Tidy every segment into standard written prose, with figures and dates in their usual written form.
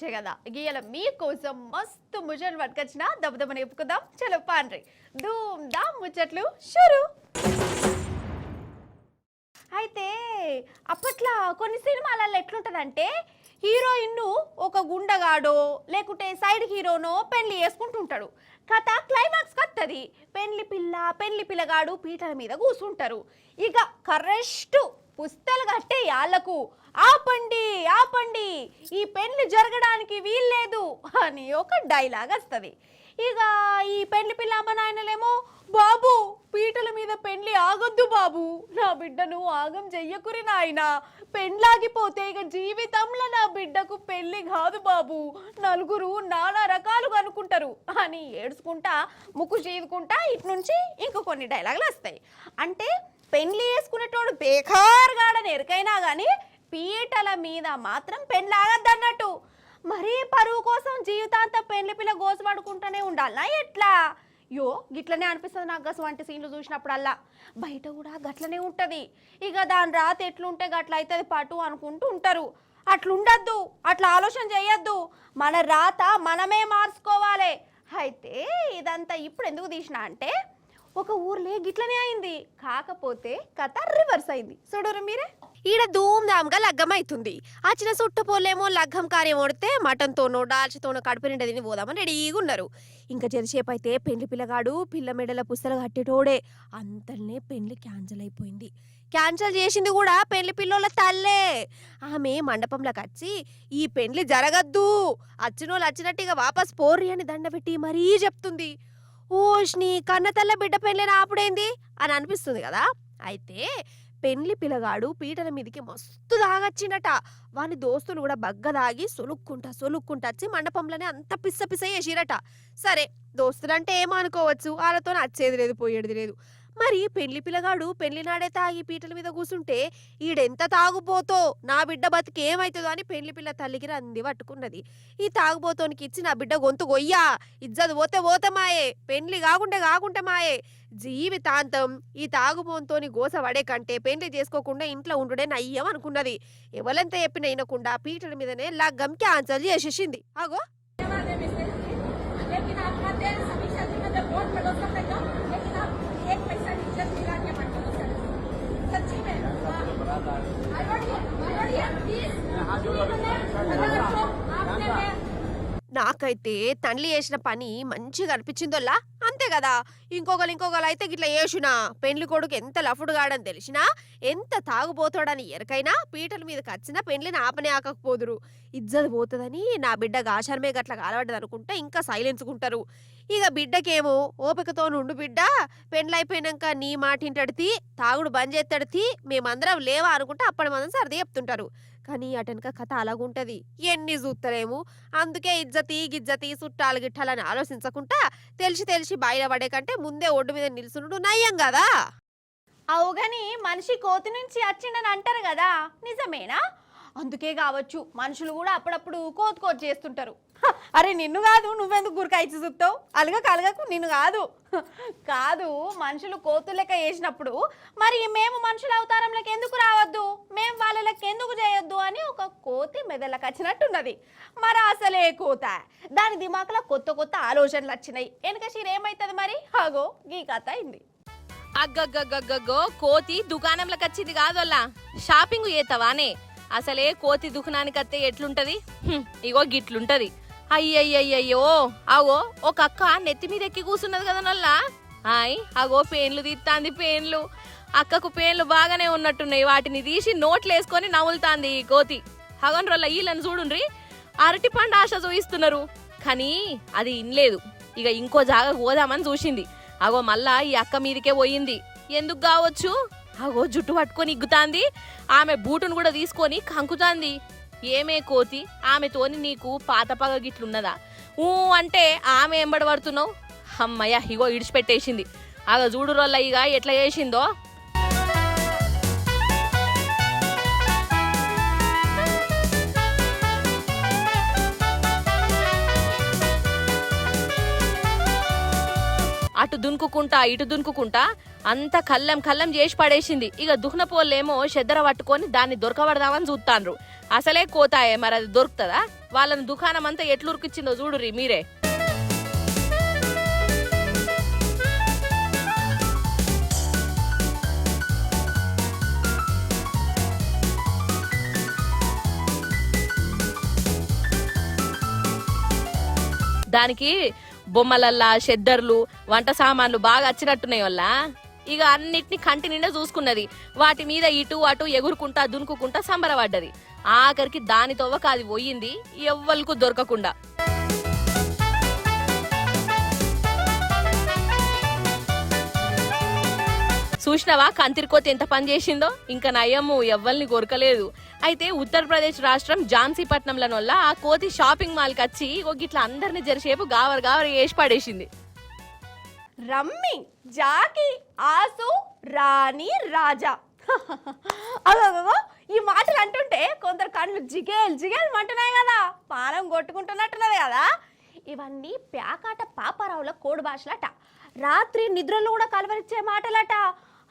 వచ్చే కదా గీయల మీకోసం మస్తు ముచ్చట్లు పట్టుకొచ్చిన దబదబని చెప్పుకుందాం. చలో పాండ్రి ధూమ్ ధామ్ ముచ్చట్లు షురు. అయితే అప్పట్లో కొన్ని సినిమాలలో ఎట్లుంటుందంటే హీరోయిన్ను ఒక గుండగాడో లేకుంటే సైడ్ హీరోనో పెళ్లి చేసుకుంటుంటాడు. కథ క్లైమాక్స్ కత్తది. పెళ్లి పిల్లగాడు పీటల మీద కూర్చుంటారు. ఇక కరెస్ట్ పుస్తలు కట్టే యాళ్లకు ఆపండి ఆపండి ఈ పెళ్లి జరగడానికి వీల్లేదు అని ఒక డైలాగ్ వస్తుంది. ఇక ఈ పెళ్లి పిల్ల అమ్మ నాయనలేమో బాబు పీటల మీద పెళ్లి ఆగొద్దు బాబు, నా బిడ్డను ఆగం చెయ్యకురి నాయన, పెండ్లాగిపోతే ఇక జీవితంలో నా బిడ్డకు పెళ్లి కాదు బాబు, నలుగురు నానా రకాలుగా అనుకుంటారు అని ఏడ్చుకుంటా ముక్కు చీదుకుంటా ఇటు నుంచి ఇంకో కొన్ని డైలాగులు వస్తాయి. అంటే పెళ్లి చేసుకునేటోడు బేకారుగాడని ఎరికైనా కానీ పీటల మీద మాత్రం పెళ్ళాగద్దన్నట్టు. మరీ పరువు కోసం జీవితాంతం పెళ్లి పిల్ల గోసపడుకుంటూనే ఉండాలనా ఎట్లా? యో గిట్లనే అనిపిస్తుంది నాకు గస వంటి సీన్లు చూసినప్పుడల్లా. బయట కూడా గట్లనే ఉంటుంది. ఇక దాని రాత ఎట్లుంటే గట్ల అవుతుంది పటు అనుకుంటూ ఉంటారు. అట్లుండద్దు, అట్లా ఆలోచన చేయొద్దు. మన రాత మనమే మార్చుకోవాలి. అయితే ఇదంతా ఇప్పుడు ఎందుకు తీసిన అంటే ఒక ఊర్లే గిట్లనే అయింది, కాకపోతే కథ రివర్స్ అయింది. చూడరు మీరే. ఈడ ధూమ్ ధామ్గా లగ్గం అవుతుంది. వచ్చిన చుట్టపోలేమో లగ్గం కార్యం ఓడితే మటన్తోనో డాల్చితోనో కడుపు నిండా తిని పోదామని రెడీగా ఉన్నారు. ఇంకా జరసేపు అయితే పెళ్లి పిల్లగాడు పిల్ల మెడల పుస్తలు కట్టేటోడే. అంతనే పెళ్లి క్యాన్సిల్ అయిపోయింది. క్యాన్సిల్ చేసింది కూడా పెళ్లి పిల్లోళ్ళ తల్లే. ఆమె మండపంలోకి వచ్చి ఈ పెళ్లి జరగద్దు, వచ్చినోళ్ళు వచ్చినట్టు ఇక వాపస్ పోర్రి అని దండబెట్టి మరీ చెప్తుంది. ఓష్ని కన్న తల్ల బిడ్డ పెళ్ళైనా ఆపుడైంది అని అనిపిస్తుంది కదా. అయితే పెళ్లి పిల్లగాడు పీటల మీదకి మస్తు దాగొచ్చిండట. వాని దోస్తులు కూడా బగ్గ దాగి సొలుక్కుంటా వచ్చి మండపంలోనే అంత పిస్స చేసిరట. సరే దోస్తులంటే ఏమో అనుకోవచ్చు, వాళ్ళతో నచ్చేది లేదు పోయేది లేదు. మరి పెళ్లి పిల్లగాడు పెళ్లినాడే తాగి పీటల మీద కూర్చుంటే ఈడెంత తాగుపోతో నా బిడ్డ బతికి ఏమవుతుందో అని పెళ్లి పిల్ల తల్లికి రంది పట్టుకున్నది. ఈ తాగుబోతోనికి ఇచ్చి నా బిడ్డ గొంతు గొయ్యా, ఇజ్జత్ పోతే మాయే, పెళ్లి కాకుంటే మాయే, జీవితాంతం ఈ తాగుబోతోని గోస పడే కంటే పెళ్లి చేసుకోకుండా ఇంట్లో ఉండుడే నయ్యం అనుకున్నది. ఎవరంతా చెప్పిన వినకుండా పీటల మీదనే లగ్గం క్యాన్సల్ చేసేసింది. అగో నాకైతే తల్లి చేసిన పని మంచిగా అనిపించిందోల్లా. అంతే కదా, ఇంకొకరు అయితే గిట్లా చేసినా పెండ్లి కొడుకు ఎంత లఫుడు గాడని తెలిసినా ఎంత తాగుపోతాడని ఎరకైనా పీటల మీదకి వచ్చినా పెండ్లిని ఆపనే ఆకపోదురు. ఇజ్జత్ పోతుందని నా బిడ్డ ఆచారమే గట్ల కాలబడ్డది అనుకుంటే ఇంకా సైలెన్స్కుంటారు. ఇక బిడ్డకేమో ఓపికతో నుండు బిడ్డ, పెండ్లైపోయినాక నీ మాటింటడితి తాగుడు బంద్ చేస్తాడితి మేమందరం లేవా అనుకుంటే అప్పటి మనం సర్ది చెప్తుంటారు. కానీ అటెనక కథ అలాగుంటది, ఎన్ని చూస్తలేము. అందుకే గిజ్జతి చుట్టాలు గిట్టాలని ఆలోచించకుండా తెలిసి బయట పడే కంటే ముందే ఒడ్డు మీద నిల్చునుడు నయ్యం కదా. అవుగని మనిషి కోతి నుంచి వచ్చిండని అంటారు కదా, నిజమేనా? అందుకే కావచ్చు మనుషులు కూడా అప్పుడప్పుడు కోతి చేస్తుంటారు. అరే నిన్ను కాదు, నువ్వెందుకు గురకాయిచి చూస్తావు? అలగకు నిన్ను కాదు మనుషులు కోతు లెక్క చేసినప్పుడు మరి మేము మనుషుల అవతారంలోకి ఎందుకు రావద్దు, మేము వాళ్ళ లెక్క ఎందుకు చేయొద్దు అని ఒక కోతి మెదళ్ళకి వచ్చినట్టున్నది. మరి అసలే కోత దాని దిమాకులో కొత్త ఆలోచనలు వచ్చినాయి. వెనక ఏమైతుంది మరి? అగో గీ కథ అయింది. అగ్గగ్గగ్గగ్గో కోతి దుకాణంలోకి వచ్చింది కాదోల్లా, షాపింగ్ చేస్తావానే? అసలే కోతి దుకాణానికి వస్తే ఎట్లుంటది? ఇగో గిట్లుంటది. అయ్యయ్యయ్యో అగో ఒక అక్క నెత్తి మీద ఎక్కి కూర్చున్నది కదా నల్లా. అగో పేన్లు తీస్తాంది. పేన్లు అక్కకు పేన్లు బాగానే ఉన్నట్టున్నాయి, వాటిని తీసి నోట్లు వేసుకొని నవ్వులుతాంది ఈ కోతి. హగన్ రోళ్ళ వీళ్ళని చూడుండ్రి, అరటి పండు ఆశ చూయిస్తున్నారు కానీ అది ఇన్లేదు. ఇక ఇంకో జాగా పోదామని చూసింది. అగో మళ్ళా ఈ అక్క మీదకే పోయింది. ఎందుకు కావచ్చు? అగో జుట్టు పట్టుకొని ఇగ్గుతాంది. ఆమె బూటును కూడా తీసుకొని కంకుతాంది. ఏమే కోతి, ఆమెతోని నీకు పాత పగ గిట్లున్నదా? అంటే ఆమె ఎంబడి పడుతున్నావు? అమ్మయ్య ఇగో ఇడిచిపెట్టేసింది. ఆగ చూడు రోల్ల ఇక ఎట్లా చేసిందో. అటు దునుకుకుంటా ఇటు దునుకుకుంటా అంత కల్లం కల్లం చేసి పడేసింది. ఇక దుహ్నపోళ్ళేమో చెద్దర పట్టుకొని దాన్ని దొరకబడదామని చూస్తాండ్రు. అసలే కోతాయే, మరి అది దొరుకుతుందా? వాళ్ళని దుకాణం అంతా ఎట్లు ఉరికిచ్చిందో చూడుర్రి మీరే. దానికి బొమ్మలల్లా షెద్దర్లు వంట సామాన్లు బాగా వచ్చినట్టున్నాయి వల్ల ఇక అన్నిటిని కంటి నిండా చూసుకున్నది. వాటి మీద ఇటు అటు ఎగురుకుంటా దునుకుకుంటా సంబరపడ్డది. ఆఖరికి దాని తవ్వక అది పోయింది, ఎవ్వలకు దొరకకుండా. చూసినవా కంతిరికోత ఎంత పని చేసిందో? ఇంకా నయము ఎవ్వల్ని కొరకలేదు. అయితే ఉత్తరప్రదేశ్ రాష్ట్రం ఝాన్సీపట్నంలో వల్ల ఆ కోతి షాపింగ్ మాల్ కి వచ్చి గిట్లా అందరిని జరిసేపు గావర్ గావర్ వేసి పడేసింది. రమ్మి, జాకి, ఆసు, రాణి, రాజా. అగో ఈ మాటలు అంటుంటే కొందరు కళ్ళు జిగేల్ జిగేల్ అంటున్నాయి కదా, పానం కొట్టుకుంటున్నట్టున్నది కదా. ఇవన్నీ ప్యాకాట పాపారావుల కోడి భాషలట. రాత్రి నిద్రలో కూడా కలవరిచ్చే మాటలట.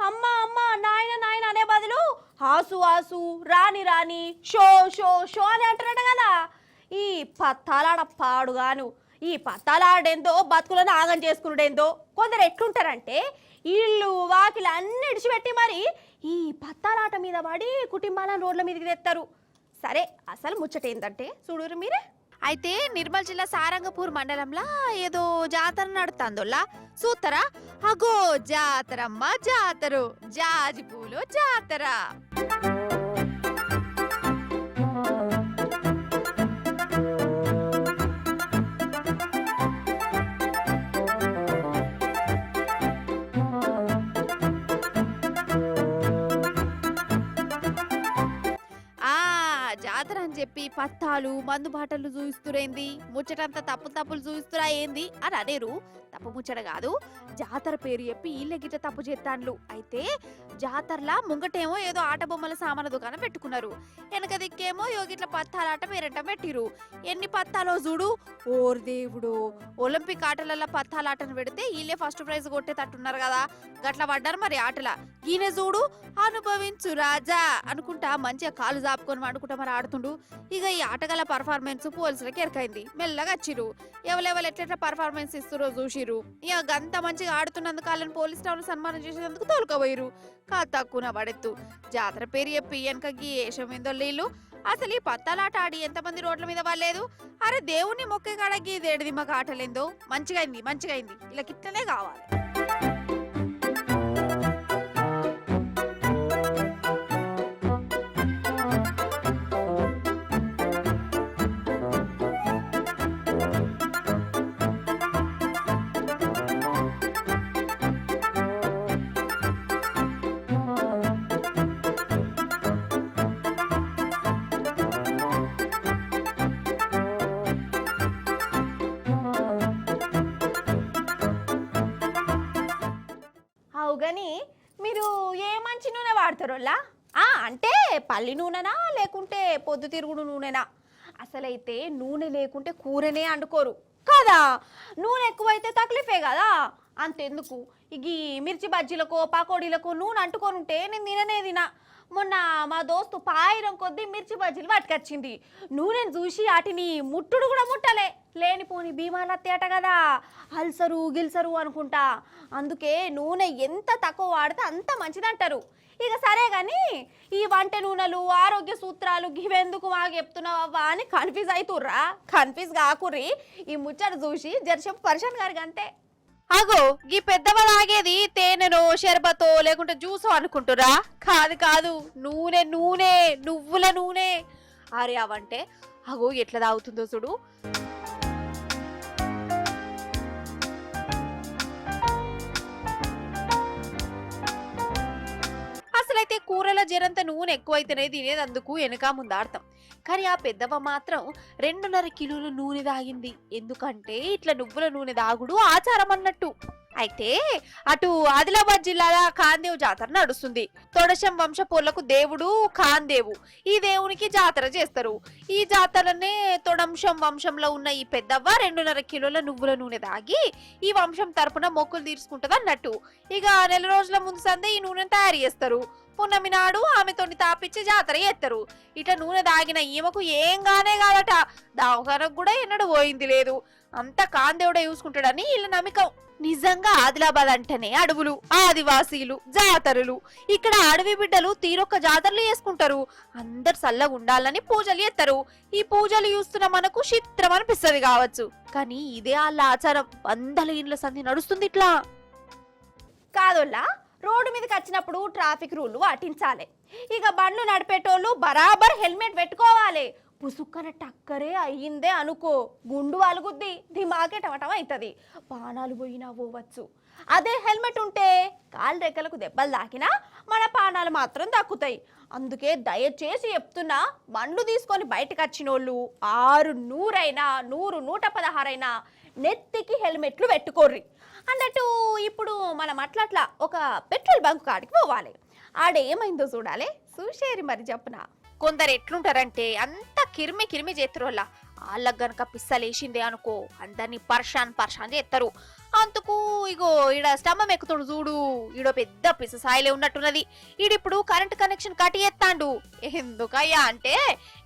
అమ్మ అమ్మ, నాయన నాయన అనే బదులు ఆసు ఆసు, రాణి రాణి, షో షో షో అని అంటున్నట్టు కదా. ఈ పత్తాలాడ పాడుగాను. ఈ పత్తాలాడేందో బతుకులను ఆగం చేసుకున్నాడేందో. కొందరు ఎట్లుంటారంటే ఇల్లు వాకిలు అన్ని ఇడిచిపెట్టి మరి ఈ పత్తాలాట మీద పడి కుటుంబాలను రోడ్ల మీదకి తెస్తారు. సరే, అసలు ముచ్చట ఏంటంటే చూడురు మీరే. అయితే నిర్మల్ జిల్లా సారంగపూర్ మండలంలో ఏదో జాతర నడుతుందోలా చూస్తారా? అగో జాతరమ్మ జాతరు, జాజిపూలు జాతర. జాతర అని చెప్పి పత్తాలు మందు బాటలు చూయిస్తురేంది, ముచ్చటంతా తప్పులు చూయిస్తురా ఏంది అని అనేరు. తప్పు ముచ్చట కాదు, జాతర పేరు చెప్పి వీళ్ళే గిట్ట తప్పు చేస్తాండ్లు. అయితే జాతరలా ముంగటేమో ఏదో ఆట బొమ్మల సామాన దుకాణం పెట్టుకున్నారు, వెనక దిక్కేమో యోగిట్ల పత్తాలాట పేరంట పెట్టిరు. ఎన్ని పత్తాలో చూడు. ఓర్ దేవుడు, ఒలింపిక్ ఆటలలో పత్తాలాటను పెడితే వీళ్ళే ఫస్ట్ ప్రైజ్ కొట్టేటట్టున్నారు కదా, గట్ల పడ్డారు మరి ఆటల. ఈయన చూడు, అనుభవించు రాజా అనుకుంటా మంచిగా కాలు జాపుకొని వండుకుంటా మరి ఆడుతుండు. ఇక ఈ ఆటగాళ్ళ పర్ఫార్మెన్స్ పోలీసులకు ఎరకైంది. మెల్లగా వచ్చిరు, ఎవరెవరు ఎట్లెట్లా పర్ఫార్మెన్స్ ఇస్తురో చూసిరు. ఇక గంత మంచిగా ఆడుతున్నందుకు వాళ్ళని పోలీస్ టౌన్ సన్మానం చేసేందుకు తోలుకపోయిరు. తక్కువ పడెత్తు జాతర పేరు చెప్పి వెనక గీషం ఏందో నీళ్ళు. అసలు ఈ పత్తాలాట ఆడి ఎంతమంది రోడ్ల మీద వాళ్ళలేదు. అరే దేవుణ్ణి మొక్కే కాడకి దేడిది మాకు ఆటలేందో. మంచిగా అయింది, ఇలా కిట్టనే కావాలి. అవుగాని మీరు ఏ మంచి నూనె వాడతారోలా? అంటే పల్లి నూనెనా లేకుంటే పొద్దుతిరుగుడు నూనెనా? అసలైతే నూనె లేకుంటే కూరనే వండుకోరు కదా. నూనె ఎక్కువైతే తక్లీఫే కదా. అంతెందుకు, ఇక మిర్చి బజ్జీలకో పకోడీలకో నూనె అంటుకొని ఉంటే నేను తినా. మొన్న మా దోస్తు పాయిరం కొద్దీ మిర్చి బజ్జీలు పట్టుకొచ్చింది. నూనెను చూసి వాటిని ముట్టుడు కూడా ముట్టలే. లేనిపోని బీమాలు అత్తేట కదా, అల్సరు గిల్సరు అనుకుంటా. అందుకే నూనె ఎంత తక్కువ వాడితే అంత మంచిదంటారు. ఇక సరే కానీ ఈ వంట నూనెలు ఆరోగ్య సూత్రాలు ఇవెందుకు మాకు చెప్తున్నావా అని కన్ఫ్యూజ్ అవుతుర్రా? కన్ఫ్యూజ్ కాకుర్రి, ఈ ముచ్చట చూసి జర్షప్ పర్షన్ గారికి అంతే. అగో ఈ పెద్దవాళ్ళు ఆగేది తేనెనో షర్బతో లేకుంటే జ్యూసో అనుకుంటురా? కాదు, నూనె నువ్వుల నూనె. అరే అవంటే అగో ఎట్లా తాగుతుందో చూడు. అసలైతే కూరల జరంత నూనె ఎక్కువైతేనే తినేది, అందుకు వెనక ముందాడతాం. కానీ ఆ పెద్దవ మాత్రం 2.5 కిలోల నూనె తాగింది. ఎందుకంటే ఇట్లా నువ్వుల నూనె తాగుడు ఆచారం అన్నట్టు. అయితే అటు ఆదిలాబాద్ జిల్లాల ఖాందేవ్ జాతర నడుస్తుంది. తొడశం వంశపోళ్లకు దేవుడు ఖాందేవు. ఈ దేవునికి జాతర చేస్తారు. ఈ జాతరనే తొడంశం వంశంలో ఉన్న ఈ పెద్దవ్వ 2.5 కిలోల నువ్వుల నూనె దాగి ఈ వంశం తరపున మొక్కులు తీర్చుకుంటది అన్నట్టు. ఇక నెల రోజుల ముందు సందే ఈ నూనెను తయారు చేస్తారు. పున్నమి నాడు ఆమెతోని తాపిచ్చి జాతర చేస్తారు. ఇట్లా నూనె దాగిన ఈమెకు ఏం గానే కాదట. దావకానికి కూడా ఎన్నడూ పోయింది లేదు. అంతా కాందేవుడే చూసుకుంటాడని వీళ్ళ నమ్మకం. నిజంగా ఆదిలాబాద్ అంటేనే అడవులు, ఆదివాసీలు, జాతరలు. ఇక్కడ అడవి బిడ్డలు తీరొక్క జాతరలు చేసుకుంటారు. అందరు చల్లగా ఉండాలని పూజలు చేస్తారు. ఈ పూజలు చూస్తున్న మనకు చిత్రం అనిపిస్తుంది కావచ్చు, కానీ ఇదే వాళ్ళ ఆచారం. 100 ఇండ్ల సంధి నడుస్తుంది ఇట్లా. కాదోళ్ళ రోడ్డు మీదకి వచ్చినప్పుడు ట్రాఫిక్ రూల్ పాటించాలి. ఇక బండ్లు నడిపేటోళ్ళు బరాబర్ హెల్మెట్ పెట్టుకోవాలి. పుసుక్కన టక్కరే అయ్యిందే అనుకో, గుండు అలుగుద్ది, దిమాగే టమటం అవుతుంది, పానాలు పోయినా పోవచ్చు. అదే హెల్మెట్ ఉంటే కాలు రెక్కలకు దెబ్బలు తాకినా మన పానాలు మాత్రం దక్కుతాయి. అందుకే దయచేసి చెప్తున్నా, బండ్లు తీసుకొని బయటకు వచ్చినోళ్ళు 600 116 నెత్తికి హెల్మెట్లు పెట్టుకోర్రి అన్నట్టు. ఇప్పుడు మనం అట్లా ఒక పెట్రోల్ బంక్ కాడికి పోవాలి. ఆడేమైందో చూడాలి. చూసేరి మరి చెప్పన. కొందరు ఎట్లుంటారంటే అంత కిరిమి చేతురోళ్ళ. వాళ్ళకు గనక పిස්සలేసిందే అనుకో, అందరినీ పర్షాన్ చేస్తారు. అందుకు ఇగో ఈడ స్తంభం ఎక్కుతుడు చూడు, ఈడో పెద్ద పిససాయిలే ఉన్నట్టున్నది. ఈడిప్పుడు కరెంట్ కనెక్షన్ కట్టి ఎత్తాండు. ఎందుకయ్యా అంటే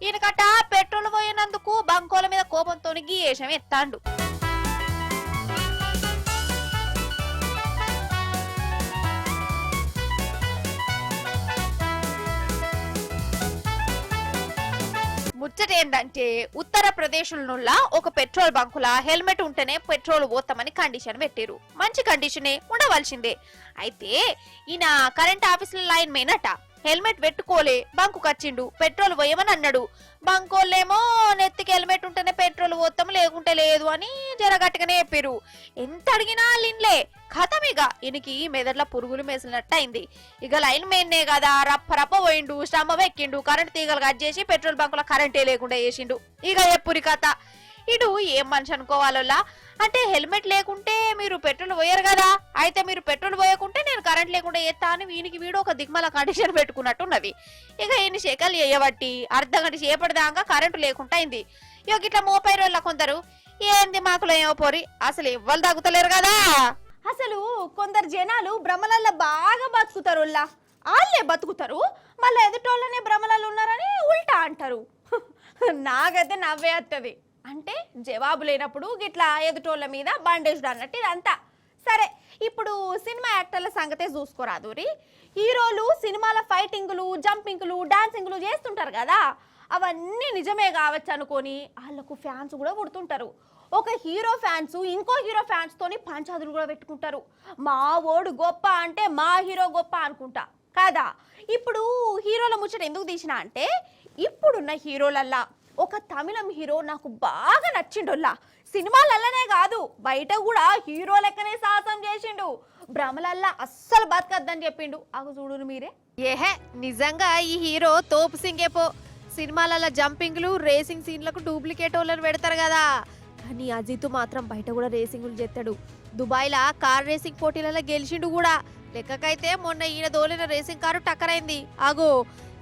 ఈయనకట పెట్రోల్ పోయినందుకు బంకోల మీద కోపంతో గీయేషం ఎత్తాండు. ముచ్చట ఏంటంటే ఉత్తరప్రదేశ్లో ఒక పెట్రోల్ బంకుల హెల్మెట్ ఉంటేనే పెట్రోల్ పోతామని కండిషన్ పెట్టారు. మంచి కండిషనే, ఉండవలసిందే. అయితే ఈయన కరెంట్ ఆఫీసుల లైన్ మేనట హెల్మెట్ పెట్టుకోలే, బంకు కచ్చిండు, పెట్రోల్ పోయమని అన్నాడు. బంకోళ్ళేమో నెత్తికి హెల్మెట్ ఉంటేనే పెట్రోల్ పోతాం, లేకుంటే లేదు అని జరగట్టుగానే చెప్పారు. ఎంత అడిగినా లిన్లే. ఖతమిగ ఈయనకి మెదడులో పురుగులు మేసినట్టు అయింది. ఇక లైన్ మెయిన్నే కదా, రప్ప పోయిండు, స్తంభం ఎక్కిండు, కరెంట్ తీగలు కట్ చేసి పెట్రోల్ బంకులో కరెంటే లేకుండా చేసిండు. ఇక ఎప్పురి కథ. ఇడు ఏం మనిషి అనుకోవాలా అంటే, హెల్మెట్ లేకుంటే మీరు పెట్రోల్ పోయారు కదా, అయితే మీరు పెట్రోల్ పోయకుంటే నేను కరెంట్ లేకుండా చేస్తా అని వీడు ఒక దిగ్మల కండిషన్ పెట్టుకున్నట్టున్నది. ఇక ఈయన శేఖలు చేయబట్టి అర్ధగంట చేపడదాకా కరెంటు లేకుండా అయింది. ఇక ఇట్లా మోపై రోజుల కొందరు ఏంది మాకులో ఏమో పోరి, అసలు ఇవ్వాలి తగ్గుతలేరు కదా. అసలు కొందరు జనాలు భ్రమలల్లో బాగా బతుకుతారు. వాళ్ళే బతుకుతారు, మళ్ళీ ఎదుటోళ్ళనే భ్రమలలో ఉన్నారని ఉల్టా అంటారు. నాకైతే నవ్వే వస్తుంది. అంటే జవాబు లేనప్పుడు గిట్లా ఎదుటోళ్ళ మీద బండేజ్డ్ అన్నట్టు ఇదంతా. సరే, ఇప్పుడు సినిమా యాక్టర్ల సంగతే చూసుకోరాదు. హీరోలు సినిమాల ఫైటింగులు, జంపింగ్లు, డాన్సింగ్లు చేస్తుంటారు కదా, అవన్నీ నిజమే కావచ్చు అనుకొని వాళ్ళకు ఫ్యాన్స్ కూడా పుడుతుంటారు. ఒక హీరో ఫ్యాన్స్ ఇంకో హీరో ఫ్యాన్స్ తోని పంచాదులు కూడా పెట్టుకుంటారు. మా ఓడు గొప్ప అంటే మా హీరో గొప్ప అనుకుంటా కదా. ఇప్పుడు హీరోల ముచ్చట ఎందుకు తీసిన అంటే, ఇప్పుడున్న హీరోలల్లా ఒక తమిళం హీరో నాకు బాగా నచ్చిండోల్లా. సినిమాలల్లనే కాదు, బయట కూడా హీరో లెక్కనే సాహసం చేసిండు. భ్రమలల్లా అస్సలు బతకద్దని చెప్పిండు. అగు చూడు మీరే. ఏహే, నిజంగా ఈ హీరో తోపు సింగేపో. సినిమాలలో జంపింగ్లు, రేసింగ్ సీన్లకు డూప్లికేట్ వాళ్ళని పెడతారు కదా, కానీ అజిత్ మాత్రం బయట కూడా రేసింగులు చేస్తాడు. దుబాయ్లా కార్ రేసింగ్ పోటీలలో గెలిచిండు కూడా. లెక్కకైతే మొన్న ఈయన దోలిన రేసింగ్ కారు టక్కరైంది. అగో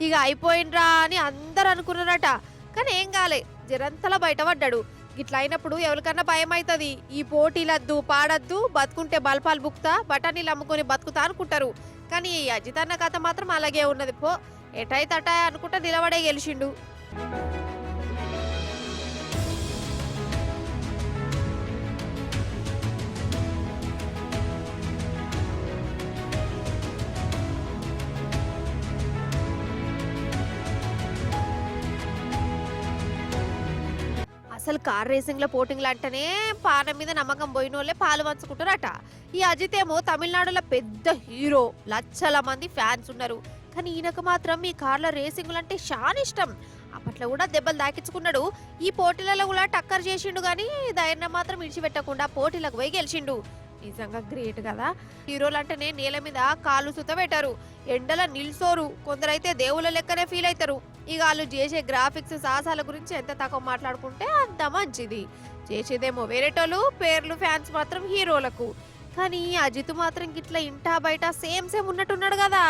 ఇక అయిపోయిండ్రా అని అందరు అనుకున్నారట, కానీ ఏం కాలే, జరంతలా బయటపడ్డాడు. ఇట్లా అయినప్పుడు ఎవరికన్నా భయం అవుతుంది. ఈ పోటీలద్దు, పాడద్దు, బతుకుంటే బల్పాలు బుక్తా, బఠానీలు అమ్ముకొని బతుకుతా అనుకుంటారు. కానీ ఈ అజిత్ అన్న కథ మాత్రం అలాగే ఉన్నది. పో ఎటైతే అటాయ్ అనుకుంటా నిలబడే గెలిచిండు. అసలు కార్ రేసింగ్ లో పోటింగ్లు అంటేనే పానం మీద నమ్మకం పోయిన వాళ్ళే పాలు పంచుకుంటారట. ఈ అజిత్ ఏమో తమిళనాడులో పెద్ద హీరో, లక్షల మంది ఫ్యాన్స్ ఉన్నారు. కానీ ఈయనకు మాత్రం ఈ కార్ల రేసింగులు అంటే చాలా ఇష్టం. అప్పట్లో కూడా దెబ్బలు దాకించుకున్నాడు. ఈ పోటీలలో కూడా టక్కర్ చేసిండు, కానీ ధైర్యం మాత్రం విడిచిపెట్టకుండా పోటీలకు పోయి గెలిచిండు. నిజంగా గ్రేట్ కదా. హీరోలు అంటేనే నేల మీద కాళ్ళు సుత పెట్టారు, ఎండల నిల్సోరు, కొందరైతే దేవుళ్ళ లెక్కనే ఫీల్ అవుతారు. ఇక వాళ్ళు చేసే గ్రాఫిక్స్, సాహసాల గురించి ఎంత తక్కువ మాట్లాడుకుంటే అంత మంచిది. చేసేదేమో వేరేటోళ్ళు, పేర్లు ఫ్యాన్స్ మాత్రం హీరోలకు. కానీ అజిత్ మాత్రం గిట్లా ఇంటా బయట సేమ్ సేమ్ ఉన్నట్టున్నాడు కదా.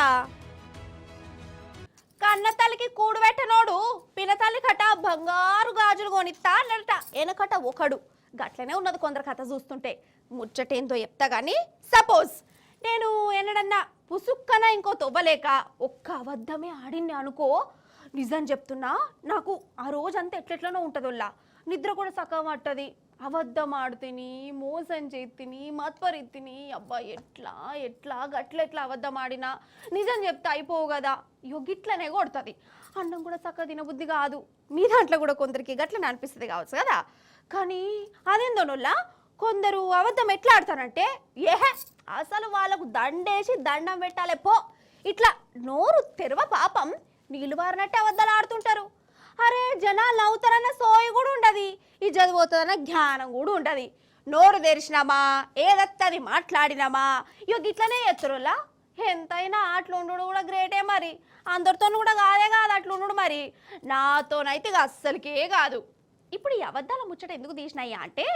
కన్న తల్లికి కూడు పెట్టనోడు పినతల్లి కట బంగారు గాజులు కొనిస్తా అన్నట వెనకట ఒకడు. గట్లనే ఉన్నది కొందరు కథ చూస్తుంటే. ముచ్చటేందో చెప్తా గానీ, సపోజ్ నేను ఎన్నడన్నా పుసుక్కన ఇంకో తొవ్వలేక ఒక్క అబద్ధమే ఆడిని అనుకో, నిజం చెప్తున్నా నాకు ఆ రోజంతా ఎట్లెట్లనో ఉంటుందోల్లా. నిద్ర కూడా సగం పట్టది. అబద్ధం ఆడుతిని, మోసం చేతిని, మత్పరిత్తిని, అబ్బా ఎట్లా ఎట్లా గట్లెట్లా అబద్ధం ఆడినా నిజం చెప్తే అయిపోవు కదా, ఇగో గిట్లనే కొడుతుంది. అన్నం కూడా చక్కగా తినబుద్ధి కాదు. మీ దాంట్లో కూడా కొందరికి గట్లనే అనిపిస్తుంది కావచ్చు కదా. కానీ అదేందోనోళ్ళ కొందరు అబద్ధం ఎట్లా ఆడతారంటే, ఏహే అసలు వాళ్ళకు దండేసి దండం పెట్టాలి పో, ఇట్లా నోరు తెరవ పాపం నీళ్ళు బారినట్టే అబద్ధాలు ఆడుతుంటారు. అరే జనాలు నవ్వుతారన్న సోయి కూడా ఉండదు, ఈ చదిపోతుందన్న జ్ఞానం కూడా ఉండదు. నోరు తెరిచినామా ఏదత్తది మాట్లాడినామా ఇక ఇట్లనే ఎత్తురులా. ఎంతైనా అట్లా ఉండు కూడా గ్రేటే మరి. అందరితో కూడా కాదే కాదు అట్లా ఉండు మరి. నాతోనైతే ఇక అస్సలకే కాదు. ఇప్పుడు ఈ అబద్ధాల ముచ్చట ఎందుకు తీసినాయా అంటే,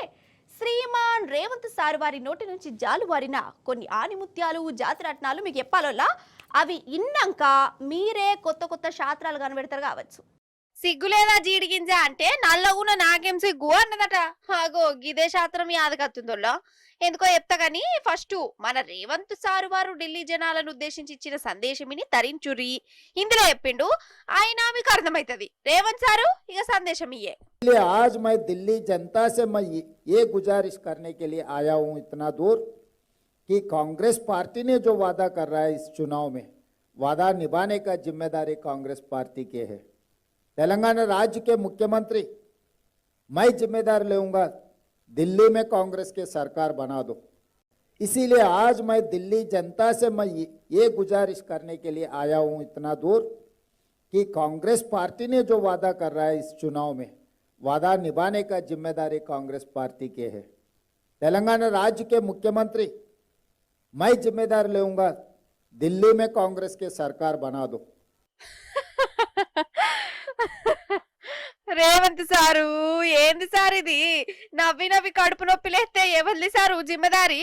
శ్రీమాన్ రేవంత్ సార్ వారి నోటి నుంచి జాలువారిన కొన్ని ఆనిముత్యాలు జాతిరత్నాలు మీకు చెప్పాలోలా. అవి ఇన్నాక మీరే కొత్త కొత్త శాస్త్రాలు కనబెడతారు కావచ్చు. సిగ్గులేదా జీడిగింజ అంటే నల్లగున నాకేం సిగ్గు అన్నదట. ఆగో గిదే శాస్త్రం యాదకత్తుందోళ్ళ. ఎందుకో చెప్తా గానీ, ఫస్ట్ మన రేవంత్ సారు వారు ఢిల్లీ జనాలను ఉద్దేశించి ఇచ్చిన సందేశమిని తరించురి. ఇందులో చెప్పిండు, ఆయన మీకు అర్థమైతది. రేవంత్ సారు ఇక సందేశం ఇయ్యే. आज मैं दिल्ली जनता से मैं ये गुजारिश करने के लिए आया हूं इतना दूर कि कांग्रेस पार्टी ने जो वादा कर रहा है इस चुनाव में, वादा निभाने का जिम्मेदारी कांग्रेस पार्टी के है. तेलंगाना राज्य के मुख्यमंत्री मैं जिम्मेदार लेऊंगा, दिल्ली में कांग्रेस के सरकार बना दो. इसीलिए आज मैं दिल्ली जनता से मैं ये गुजारिश करने के लिए आया हूं इतना दूर कि कांग्रेस पार्टी ने जो वादा कर रहा है इस चुनाव में, वादा निभाने का जिम्मेदारी कांग्रेस पार्टी के है. तेलंगाना राज्य के मुख्यमंत्री मैं जिम्मेदार लेऊंगा, दिल्ली में कांग्रेस के सरकार बना दो. రేవంత్ సారు ఏంది సార్ ఇది? నవ్వి నవ్వి కడుపు నొప్పి లేస్తే ఎవరిది సారు జిమ్మెదారి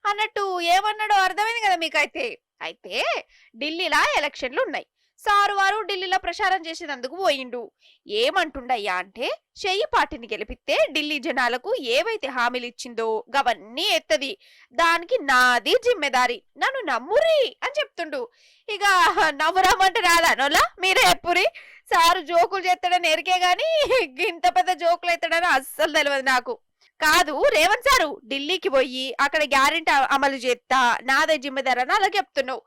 అన్నట్టు ఏమన్నాడో అర్థమైంది కదా మీకైతే. అయితే ఢిల్లీలో ఎలక్షన్లు ఉన్నాయి. సారు వారు ఢిల్లీలో ప్రచారం చేసేందుకు పోయిండు. ఏమంటుండయ్యా అంటే, చెయ్యి పార్టీని గెలిపిస్తే ఢిల్లీ జనాలకు ఏవైతే హామీలు ఇచ్చిందో గవన్నీ ఎత్తది, దానికి నాది జిమ్మెదారి, నన్ను నమ్మురి అని చెప్తుండు. ఇక నవ్వురామంటే రాదా నోలా, మీరే ఎప్పురి. సారు జోకులు చేస్తాడని ఎరికే గాని ఇంత పెద్ద జోకులు ఎత్తాడని అస్సలు తెలియదు నాకు. కాదు రేవంత్ సారు ఢిల్లీకి పోయి అక్కడ గ్యారెంటీ అమలు చేస్తా, నాదే జిమ్మెదారి అని అలా చెప్తున్నావు.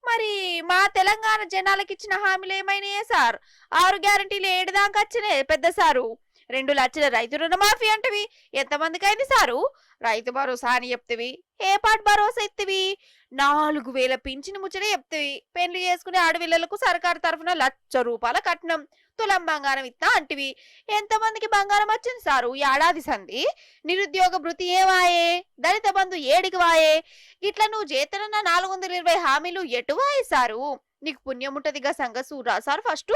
మరి మా తెలంగాణ జనాలకి ఇచ్చిన హామీలు ఏమైనాయే సార్? 6 గ్యారెంటీలు 7 దాకా వచ్చినాయి పెద్ద సారు. 2 లక్షల రైతు రుణమాఫీ అంటవి ఎంతమందికి అయింది సారు? రైతు భరోసా అని చెప్తివి, ఏ పాట భరోసా ఎత్తివి? 4000 పింఛను ముచ్చటే చెప్తివి. పెళ్లి చేసుకునే ఆడపిల్లలకు సర్కారు తరఫున 1,00,000 రూపాయల కట్నం, తులం బంగారం ఇస్తా అంటివి. ఎంతమందికి బంగారం వచ్చింది సారు ఏడాది సంధి? నిరుద్యోగ భృతి ఏవాయే? దళిత బంధు ఏడికి వాయే? ఇట్లా నువ్వు చేతనన్న 420 హామీలు ఎటు వాయే సారు? నీకు పుణ్యం ఉంటదిగా సంగతి చూడరా సార్. ఫస్ట్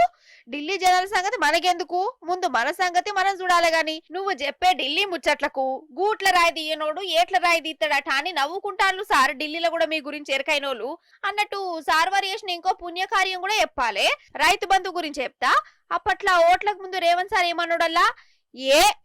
ఢిల్లీ జనాల సంగతి మనకెందుకు, ముందు మన సంగతి మనం చూడాలి గాని నువ్వు చెప్పే ఢిల్లీ ముచ్చట్లకు గూట్ల రాయి తీయనోడు ఏట్ల రాయి తీస్తాడట అని నవ్వుకుంటాను సార్. ఢిల్లీలో కూడా మీ గురించి ఎరకైనోళ్ళు అన్నట్టు సార్ వారు చేసిన ఇంకో పుణ్యకార్యం కూడా చెప్పాలి. రైతు బంధు గురించి చెప్తా. అప్పట్లో ఓట్లకు ముందు రేవంత్ సార్ ఏమన్నాడల్లా,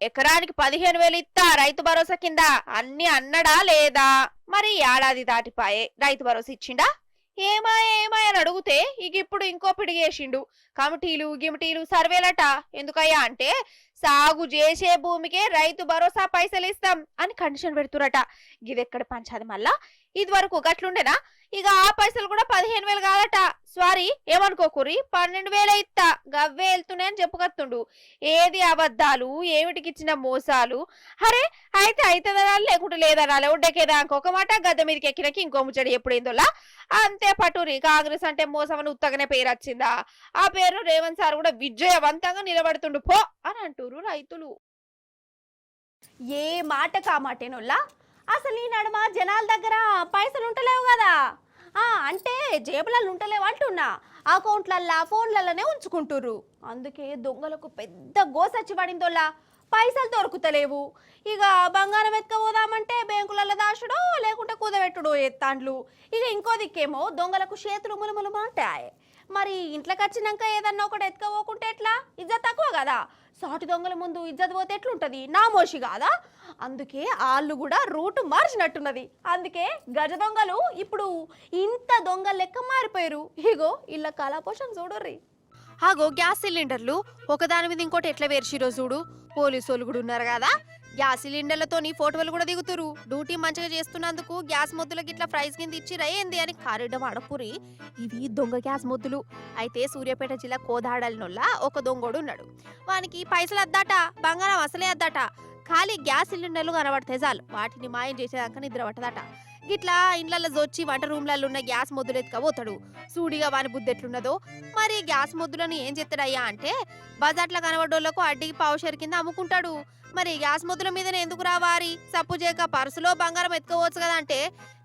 ఎకరానికి 15,000 ఇస్తా రైతు భరోసా కింద అన్ని అన్నడా లేదా? మరి ఏడాది దాటిపాయే, రైతు భరోసా ఇచ్చిండా? ఏమాయ అని అడిగితే ఇక ఇప్పుడు ఇంకో పిడిగేసిండు. కమిటీలు గిమిటీలు సర్వేలట. ఎందుకయ్యా అంటే, సాగు చేసే భూమికే రైతు భరోసా పైసలు ఇస్తాం అని కండిషన్ పెడుతురట. గిదెక్కడ పంచాది మళ్ళా? ఇది వరకు గట్లుండేనా? ఇక ఆ పైసలు కూడా 15,000 కాదట. సారీ ఏమనుకోకురి, 12,000 ఇస్తా గవ్వే వెళ్తున్నాయని చెప్పుకొస్తుండు. ఏది అబద్ధాలు, ఏమిటికిచ్చిన మోసాలు. అరే అయితే అవుతుందనాలి, లేకుంటే లేదనాలి. ఒడ్డెకేదానికి ఒక మాట, గద్దె మీదకి ఎక్కినకి ఇంకో ముచ్చడి ఎప్పుడైందోలా. అంతే పటూరి. కాంగ్రెస్ అంటే మోసం అని ఉత్తగానే పేరు వచ్చిందా? ఆ పేరు రేవంత్ సార్ కూడా విజయవంతంగా నిలబడుతుండు పో అని అంటారు రైతులు. ఏ మాట కామాటేనోళ్ళా. అసలు ఈ నడుమ జనాల దగ్గర పైసలు ఉంటలేవు కదా, అంటే జేబులలో ఉంటలేవు అంటున్నా, అకౌంట్లల్లా ఫోన్లలోనే ఉంచుకుంటుర్రు. అందుకే దొంగలకు పెద్ద గోసచ్చి పడిందోళ్ళ. పైసలు దొరుకుతలేవు. ఇక బంగారం ఎత్తుకపోదామంటే బ్యాంకులలో దాచుడో లేకుంటే కుదబెట్టుడో ఎత్తాండ్లు. ఇక ఇంకో దిక్కేమో దొంగలకు చేతులు ములుములుమంటాయి. మరి ఇంట్లోకి వచ్చినాక ఏదన్నా ఒకటి ఎత్తుకపోకుంటే ఎట్లా? ఇజ్జత్ తక్కువ కదా. సాటి దొంగల ముందు ఇజ్జత్ పోతే ఎట్లుంటది? నా మోషి కాదా? అందుకే వాళ్ళు కూడా రూటు మార్చినట్టున్నది. అందుకే గజ దొంగలు ఇప్పుడు ఇంత దొంగ లెక్క మారిపోయారు. ఇగో ఇళ్ళ కళాపోషం చూడర్రి. ఆగో గ్యాస్ సిలిండర్లు ఒకదాని మీద ఇంకోటి ఎట్లా వేర్చిరో చూడు. పోలీసు వాళ్ళు కూడా ఉన్నారు కదా, గ్యాస్ సిలిండర్లతోని ఫోటోలు కూడా దిగుతురు. డ్యూటీ మంచిగా చేస్తున్నందుకు గ్యాస్ మొద్దులకి ఇట్లా ప్రైజ్ కింద ఇచ్చి రయ్యింది అని కారెడ్డ వాడపురి. ఇవి దొంగ గ్యాస్ మొద్దులు. అయితే సూర్యాపేట జిల్లా కోదాడలనొల్ల ఒక దొంగోడు ఉన్నాడు. వానికి పైసలు అద్దాట, బంగారం అసలే అద్దాట. ఖాళీ గ్యాస్ సిలిండర్లు కనబడితే చాలు వాటిని మాయం చేసేదాకా నిద్ర పట్టదట. గిట్లా ఇండ్లలో జొచ్చి వంట రూమ్లలో ఉన్న గ్యాస్ మొద్దులు ఎత్తుకపోతాడు. సూడిగా వాని బుద్ధి ఎట్లున్నదో. మరి గ్యాస్ మొద్దులను ఏం చేస్తాడయ్యా అంటే బజార్లో కనబడ్డోళ్లకు అడ్డికి పావుషేరు కింద అమ్ముకుంటాడు. మరి గ్యాస్ మొద్దుల మీదనే ఎందుకు రావారి? సప్పు చేయక పర్సులో బంగారం ఎత్తుకోవచ్చు కదా అంటే,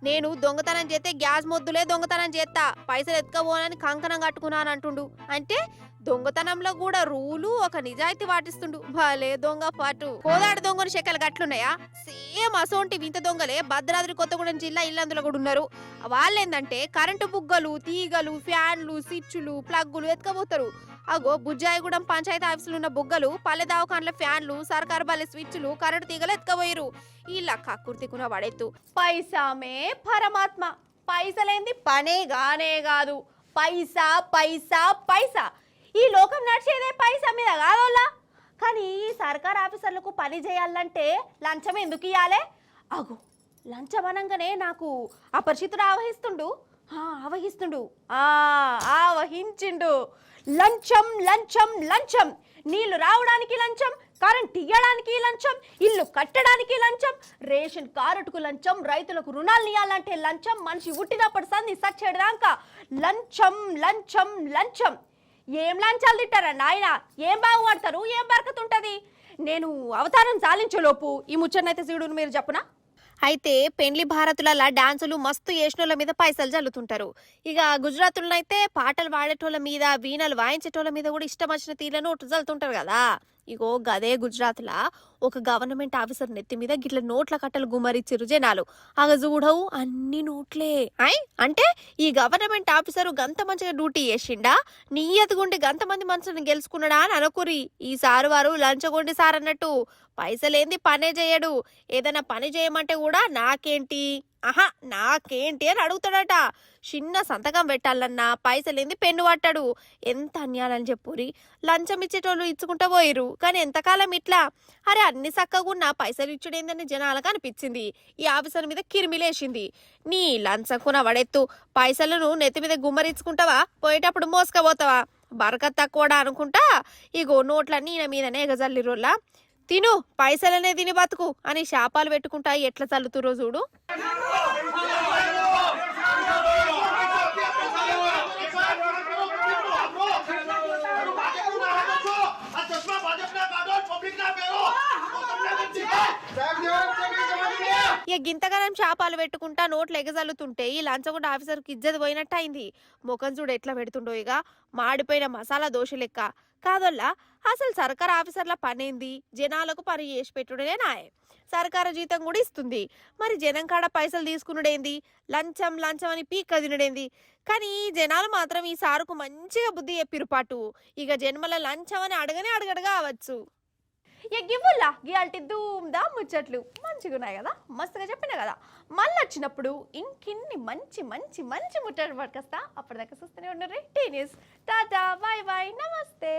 నేను దొంగతనం చేస్తే గ్యాస్ మొద్దులే దొంగతనం చేస్తా, పైసలు ఎత్తుకోబోనని కంకణం కట్టుకున్నాను అంటుండు. అంటే దొంగతనంలో కూడా రూలు ఒక నిజాయితీ పాటిస్తుండు. భలే దొంగ పాటు. కోదాడు దొంగను శకలు గట్లున్నాయా? సేమ్ అసోంటి వింత దొంగలే భద్రాద్రి కొత్తగూడెం జిల్లా ఇల్లందులో కూడా ఉన్నారు. వాళ్ళేందంటే కరెంటు బుగ్గలు, తీగలు, ఫ్యాన్లు, స్విచ్లు, ప్లగ్గులు ఎత్తుకపోతారు. అగో బుజ్జాయిగూడెం పంచాయతీ ఆఫీసులు ఉన్న బుగ్గలు, పల్లె దవాఖాన్ల ఫ్యాన్లు, సర్కారు బల్లె స్విచ్లు, కరెంటు తీగలు ఎత్తుకపోయారు. ఇలా కక్కుర్తికున్న వాడెత్తు. పైసామే పరమాత్మ. పైసలేంది పనే గానే కాదు. పైసా పైసా పైసా. ఈ లోకం నడిచేదే పైసా మీద కాదోలా. కానీ ఈ సర్కార్ ఆఫీసర్లకు పని చేయాలంటే లంచం ఎందుకు ఇవ్వాలి? అగో లంచం అనగానే నాకు అపరిచితుడు ఆవహించిండు. లంచం లంచం లంచం. నీళ్లు రావడానికి లంచం, కరెంట్ ఇయ్యడానికి లంచం, ఇల్లు కట్టడానికి లంచం, రేషన్ కార్డుకు లంచం, రైతులకు రుణాలు ఇవ్వాలంటే లంచం, మనిషి పుట్టినప్పటి సంది సచ్చేదాకా లంచం లంచం లంచం. ఏం లంచాలు తింటారండి ఆయన? ఏం బాగుపడతారు? ఏం బరకతుంటది? నేను అవతారం చాలించేలోపు ఈ ముచ్చన్నైతే చూడు మీరు చెప్పునా. అయితే పెండ్లి భారతుల డాన్సులు మస్తు చేసినోళ్ళ మీద పైసలు జల్లుతుంటారు. ఇక గుజరాతుల్లో అయితే పాటలు పాడేటోళ్ళ మీద, వీణలు వాయించేటోళ్ళ మీద కూడా ఇష్టం వచ్చిన తీర్లను నోట్లు జల్లుతుంటారు కదా. ఇగో గదే గుజరాత్లా ఒక గవర్నమెంట్ ఆఫీసర్ నెత్తి మీద గిట్ల నోట్ల కట్టలు గుమ్మరిచ్చిరు జనాలు. అగ చూడవు అన్ని నోట్లే. అంటే ఈ గవర్నమెంట్ ఆఫీసరు గంత మంచిగా డ్యూటీ చేసిండా, నియ్యతగుండి గంత మంది మనుషులను గెలుచుకున్నాడా అని అనుకురి. ఈ సారు వారు లంచగొండి సార్ అన్నట్టు పైసలేంది పనే చేయడు. ఏదైనా పని చేయమంటే కూడా నాకేంటి నాకేంటి అని అడుగుతాడట. చిన్న సంతకం పెట్టాలన్నా పైసలేంది పెన్ను పట్టాడు. ఎంత అన్యాలని చెప్పురి. లంచం ఇచ్చేటోళ్ళు ఇచ్చుకుంటా పోయిరు. కానీ ఎంతకాలం ఇట్లా? అరే అన్ని చక్కగున్నా పైసలు ఇచ్చుడేందని జనాలకు అనిపించింది. ఈ ఆఫీసర్ మీద కిరిమిలేసింది. నీ లంచంకున వడెత్తు. పైసలను నెత్తి మీద గుమ్మరించుకుంటావా? పోయేటప్పుడు మోసుకపోతావా? బరకత్ తక్కువడా అనుకుంటా ఇగో నోట్లన్నీ ఈయన మీదనే ఎగజల్లిరోల్లా. తిను పైసలనే తిని బతుకు అని శాపాలు పెట్టుకుంటా ఎట్లా చల్లుతురో చూడు. ఇక గింతగానం శాపాలు పెట్టుకుంటా నోట్లు ఎగజల్లుతుంటే ఈ లంచగొండ ఆఫీసర్కి ఇజ్జత్ పోయినట్టు అయింది. ముఖం చూడు ఎట్లా పెడుతుండో. ఇక మాడిపోయిన మసాలా దోశ లెక్క కాదోల్లా. అసలు సర్కారు ఆఫీసర్ల పనేంది? జనాలకు పని చేసి పెట్టుడనే నాయ. సర్కారు జీతం కూడా ఇస్తుంది. మరి జనం కాడ పైసలు తీసుకున్నాడేంది? లంచం లంచం అని పీక్క తినడేంది? కానీ జనాలు మాత్రం ఈ సారుకు మంచిగా బుద్ధి చెప్పిరు పాటు. ఇక జన్మల లంచం అని అడగడగా అవచ్చు. గివ్వుల్లా గియాల్టి ధూమ్దా ముచ్చట్లు మంచిగా ఉన్నాయి కదా, మస్తుగా చెప్పినా కదా. మళ్ళీ వచ్చినప్పుడు ఇంకిన్ని మంచి మంచి మంచి ముచ్చట్లు పట్టుకొస్తా. అప్పటిదాకా చూస్తూనే ఉండరు T News. Tata bye bye నమస్తే.